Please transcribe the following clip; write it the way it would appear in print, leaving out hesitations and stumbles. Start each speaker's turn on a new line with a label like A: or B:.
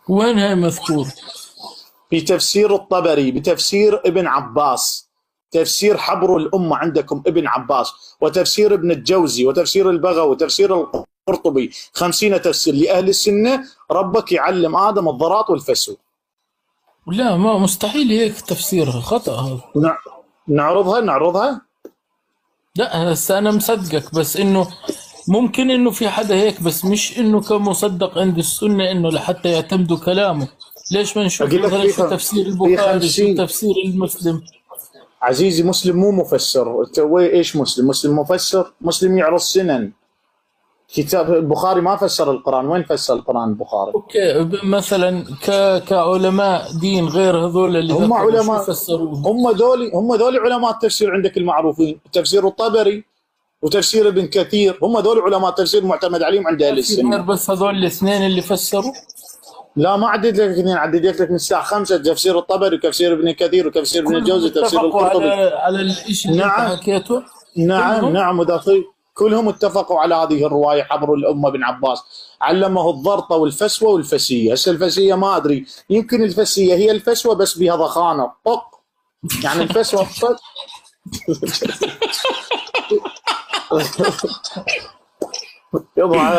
A: وين هاي مذكور؟
B: في تفسير الطبري بتفسير ابن عباس، تفسير حبر الأمة عندكم ابن عباس، وتفسير ابن الجوزي، وتفسير البغوي، وتفسير القرطبي، 50 تفسير لأهل السنة. ربك يعلم آدم الضراط والفسو.
A: لا، ما مستحيل هيك تفسيرها، خطأ هذا.
B: نعرضها.
A: لا هسه انا مصدقك، بس انه ممكن انه في حدا هيك، بس مش انه كمصدق عند السنة انه لحتى يعتمدوا كلامه. ليش ما نشوف
B: أقول لك
A: مثلا شو تفسير
B: في
A: البخاري، شو
B: 50.
A: تفسير المسلم؟
B: عزيزي، مسلم مو مفسر. ايش مسلم؟ مسلم مفسر، مسلم يعرض سنن. كتاب البخاري ما فسر القرآن، وين فسر القرآن البخاري؟
A: اوكي، مثلا كعلماء دين غير هذول اللي
B: هم
A: ذكروا شو
B: علماء،
A: فسروه؟
B: هم ذولي علماء التفسير عندك المعروفين، تفسير الطبري وتفسير ابن كثير، هم ذول علماء التفسير معتمد عليهم عند
A: ما
B: اهل
A: في غير
B: السنه.
A: بس هذول الاثنين اللي فسروا؟
B: لا، ما عدد لك اثنين، عددت لك من الساعه 5 تفسير الطبري وتفسير ابن كثير وتفسير ابن
A: كلهم
B: الجوزي وتفسير
A: اتفقوا
B: القرطبي.
A: على الشيء اللي انت
B: نعم،
A: حكيته؟
B: نعم،
A: كلهم؟
B: نعم، كلهم اتفقوا على هذه الروايه. حبر الامه بن عباس علمه الضرطه والفسوه والفسيه. هسه الفسيه ما ادري، يمكن الفسيه هي الفسوه بس بها ضخانه طق، يعني الفسوه طق. يضع